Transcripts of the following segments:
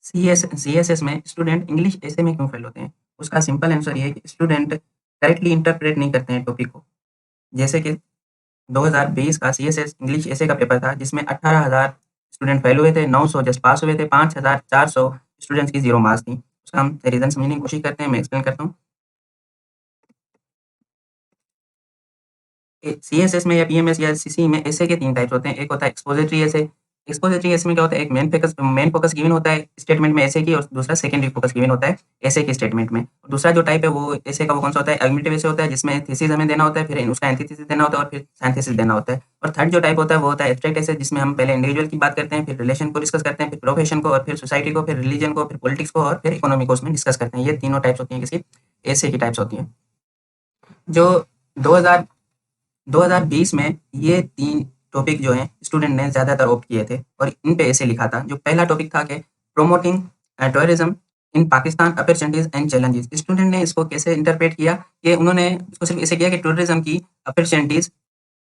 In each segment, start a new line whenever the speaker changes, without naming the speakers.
CSS में student English ऐसे में क्यों फेल होते हैं? उसका सिंपल आंसर ये है कि स्टूडेंट करेक्टली इंटरप्रेट नहीं करते हैं टॉपिक को। जैसे कि 2020 का सीएसएस इंग्लिश ऐसे का पेपर था जिसमें 18,000 स्टूडेंट फेल हुए थे, 900 जस्ट पास हुए थे, 5,400 स्टूडेंट्स की 0 मार्क्स थी। उसका हम रीज़न समझने की कोशिश करते हैं, मैं एक्सप्लेन करता हूँ। सीएसएस में या पीएमएस या सीसी में ऐसे के 3 टाइप्स होते हैं। एक होता है एक्सपोजिटरी एसे। एक्सपोजिटरी एसे में क्या होता है, एक मेन फोकस गिवन होता है स्टेटमेंट में एसे की, और दूसरा सेकेंडरी फोकस गिवन होता है एसे के स्टेटमेंट में। दूसरा जो टाइप है वो एसे का वो कौन सा होता है, आर्गुमेंटिव एसे होता है जिसमें थीसिस हमें देना होता है, फिर उसका एंटीथेसिस देना होता है और फिर सिंथेसिस देना होता है। और थर्ड जो टाइप होता है वो होता है एब्स्ट्रैक्ट एसे, जिसमें हम पहले इंडिविजुअल की बात करते हैं, फिर रिलेशन को डिस्कस करते हैं, फिर प्रोफेशन को, और फिर सोसाइटी को, फिर रिलीजन को, फिर पॉलिटिक्स को, और फिर इकोनॉमी को उसमें डिस्कस करते हैं। ये तीनों टाइप्स होती हैं किसी एसे की टाइप्स होती हैं। जो 2000 2020 में ये 3 टॉपिक जो हैं स्टूडेंट ने ज़्यादातर ऑप्ट किए थे और इन पे ऐसे लिखा था। जो पहला टॉपिक था कि promoting tourism in Pakistan opportunities and challenges. Student ने इसको कैसे इंटरप्रेट किया कि उन्होंने इसको सिर्फ ऐसे किया कि टूरिज्म की अपॉर्चुनिटीज़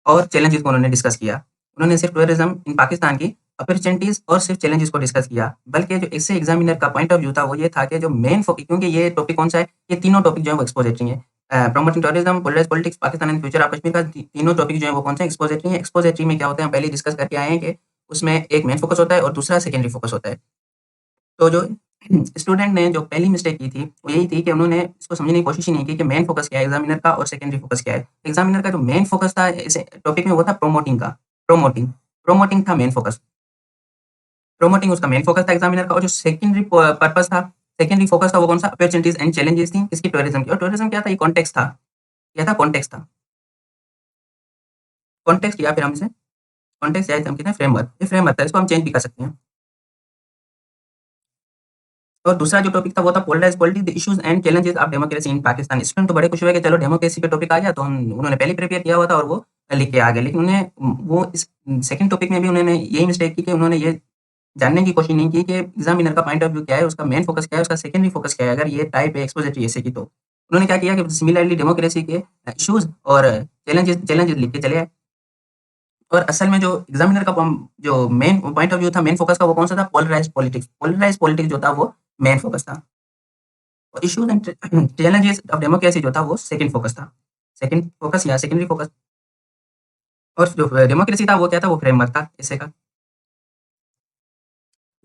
और चैलेंजेस को उन्होंने डिस्कस किया। उन्होंने सिर्फ टूरिज्म इन पाकिस्तान की अपॉर्चुनिटीज़ और सिर्फ चैलेंजेस को डिस्कस किया। बल्कि जो इससे एग्जामिनर का पॉइंट ऑफ व्यू था वो ये था कि जो मेन क्योंकि ये टॉपिक कौन सा है, ये तीनों टॉपिक जो है वो एक्सपोजिटरी है। Promoting tourism, polarised politics, Pakistan and future of Kashmir का तीनों टॉपिक जो है वो कौन सा एक्सपोजिटरी है। एक्सपोजिटरी में क्या होता है, हम पहले डिस्कस करके आए हैं कि उसमें एक मेन फोकस होता है और दूसरा सेकेंडरी फोकस होता है। तो जो स्टूडेंट ने जो पहली मिस्टेक की थी, वो यही थी कि उन्होंने इसको समझने की कोशिश ही नहीं की कि मेन फोकस क्या है एग्जामिनर का और सेकेंडरी फोकस क्या है। एग्जामिनर का जो मेन फोकस था इस टॉपिक में वो था प्रोमोटिंग का। प्रोमोटिंग प्रोमोटिंग था मेन फोकस। प्रोमोटिंग उसका मेन फोकस था एग्जामिनर का, और जो सेकेंडरी पर्पस था, सेकेंडरी फोकस था वो कौन सा, अपॉर्चुनिटीज एंड चैलेंजेस थी इसकी टूरिज्म की। और टूरिज्म क्या था, ये कॉन्टेक्स्ट था। क्या था, कॉन्टेक्स्ट था। कॉन्टेक्स्ट या फिर हम इसे कॉन्टेक्स्ट या हम कहते हैं फ्रेमवर्क। ये फ्रेमवर्क था, इसको हम चेंज भी कर सकते हैं। और दूसरा जो टॉपिक था वो था polarised politics, the issues and challenges of democracy in Pakistan. Student तो बड़े खुश हुए कि चलो डेमोक्रेसी पे टॉपिक आ गया, तो हम उन्होंने पहले प्रिपेयर किया हुआ था और वो लिख के आ गए। लेकिन उन्हें वो इस सेकंड टॉपिक में भी उन्होंने यही मिस्टेक की कि उन्होंने ये जानने की कोशिश नहीं की कि एग्जामिनर का पॉइंट ऑफ व्यू क्या है, उसका मेन फोकस क्या है, उसका सेकेंडरी फोकस क्या है। अगर ये टाइप है एक्सपोजिटरी ऐसे की, तो उन्होंने क्या किया कि सिमिलरली डेमोक्रेसी के इश्यूज और चैलेंजेस चैलेंजेस लिख के चले आए। और असल में जो एग्जामिनर का जो मेन पॉइंट ऑफ व्यू था, मेन फोकस का, वो कौन सा था, पोलराइज्ड पॉलिटिक्स। पोलराइज्ड पॉलिटिक्स जो था वो मेन फोकस था। और issues and challenges of democracy जो था वो सेकंड फोकस था। सेकंड फोकस या सेकेंडरी फोकस। और जो डेमोक्रेसी था वो क्या था, वो फ्रेमवर्क था इससे का।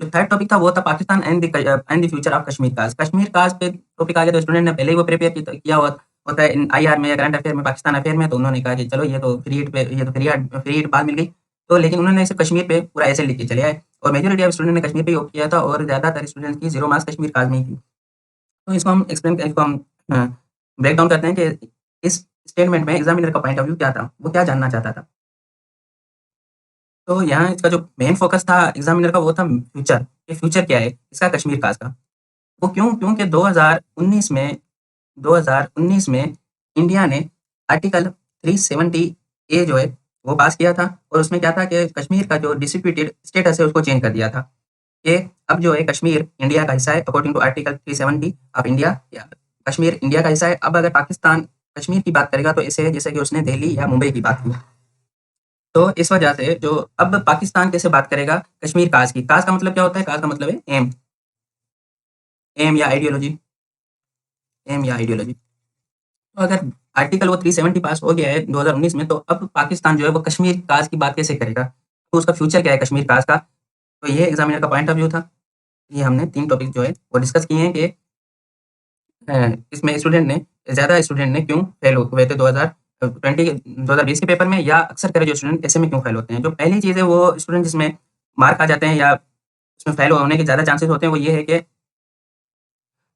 जो थर्ड टॉपिक था वो था Pakistan and the future of Kashmir काज़। कश्मीर काज़ पे टॉपिक आ गया, तो स्टूडेंट ने पहले ही वो प्रिपेयर किया हुआ होता है इन आईआर में या करंट अफेयर में, पाकिस्तान अफेयर में। तो उन्होंने कहा कि चलो फ्री हिट बात मिल गई। तो लेकिन उन्होंने सिर्फ कश्मीर पे पूरा ऐसे लिख के चले आए, और मेजॉरिटी ऑफ स्टूडेंट ने कश्मीर पे ही ऑप्ट किया था, और ज़्यादातर स्टूडेंट की 0 मार्क्स कश्मीर काज़ में ही थी। तो इसको हम ब्रेक डाउन करते हैं कि इस स्टेटमेंट में एग्जामिनर का पॉइंट ऑफ व्यू क्या था, वो क्या जानना चाहता था। तो यहाँ इसका जो मेन फ़ोकस था एग्ज़ामिनर का वो था फ्यूचर, कि फ्यूचर क्या है इसका कश्मीर काज़ का। वो क्यों? क्योंकि 2019 में इंडिया ने आर्टिकल 370 ए जो है वो पास किया था, और उसमें क्या था कि कश्मीर का जो डिस्प्यूटेड स्टेटस है उसको चेंज कर दिया था, कि अब जो है कश्मीर इंडिया का हिस्सा है according to article 370 of India. या कश्मीर इंडिया का हिस्सा है। अब अगर पाकिस्तान कश्मीर की बात करेगा तो ऐसे है जैसे कि उसने दिल्ली या मुंबई की बात की। तो इस वजह से जो अब पाकिस्तान कैसे बात करेगा कश्मीर काज़ की। काज़ का मतलब क्या होता है? काज़ का मतलब है एम, एम या आइडियोलॉजी, एम या आइडियोलॉजी। तो अगर आर्टिकल वो 370 पास हो गया है 2019 में, तो अब पाकिस्तान जो है वो कश्मीर काज़ की बात कैसे करेगा? तो उसका फ्यूचर क्या है कश्मीर काज़ का? तो ये एग्ज़ामिनर का पॉइंट ऑफ व्यू था। ये हमने 3 टॉपिक जो है वो डिस्कस किए हैं कि इसमें ज़्यादा स्टूडेंट ने क्यों फेल हुए थे 2020 के पेपर में, या अक्सर करे जो स्टूडेंट ऐसे में क्यों फेल होते हैं। जो पहली चीज़ है वो स्टूडेंट जिसमें मार्क आ जाते हैं या उसमें फेल होने के ज़्यादा चांसेस होते हैं, वो ये है कि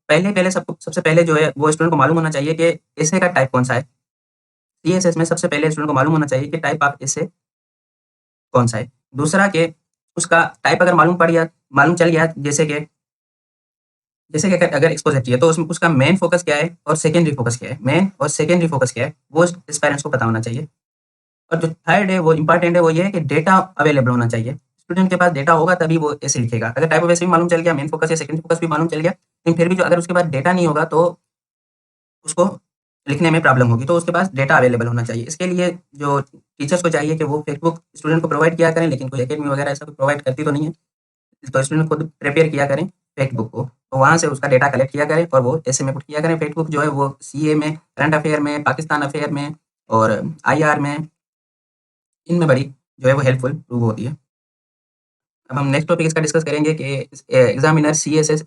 सबसे पहले जो है वो स्टूडेंट को मालूम होना चाहिए कि एसे का टाइप कौन-सा है। सीएसएस में सबसे पहले स्टूडेंट को मालूम होना चाहिए कि टाइप ऑफ एसे कौन-सा है। दूसरा कि उसका टाइप अगर मालूम चल गया, जैसे कि अगर एक्सपोजिटरी है तो उसमें उसका मेन फोकस क्या है और सेकेंडरी फोकस क्या है, मेन और सेकेंडरी फोकस क्या है, वो इस पेरेंट्स को पता होना चाहिए। और जो थर्ड है वो इम्पोर्टेंट है, वो ये है कि डेटा अवेलेबल होना चाहिए। स्टूडेंट के पास डेटा होगा तभी वो ऐसे लिखेगा। अगर टाइप ऑफ ऐसे भी मालूम चल गया, मेन फोकस या सेकेंडरी फोकस भी मालूम चल गया, लेकिन फिर भी जो अगर उसके पास डेटा नहीं होगा तो उसको लिखने में प्रॉब्लम होगी। तो उसके पास डेटा अवेलेबल होना चाहिए। इसके लिए जो टीचर्स को चाहिए कि वो फेसबुक स्टूडेंट को प्रोवाइड किया करें, लेकिन कोई अकेडमी वगैरह ऐसा कुछ प्रोवाइड करती तो नहीं है। तो स्टूडेंट खुद प्रिपेयर किया करें। फैक्ट बुक को, तो वहाँ से उसका डेटा कलेक्ट किया करें और वो ऐसे में पुट किया करें। फैक्ट बुक जो है वो सीए में, करंट अफेयर में, पाकिस्तान अफेयर में और आईआर में, इनमें बड़ी जो है वो हेल्पफुल प्रूव होती है। अब हम नेक्स्ट टॉपिक इसका डिस्कस करेंगे कि एग्जामिनर सीएसएस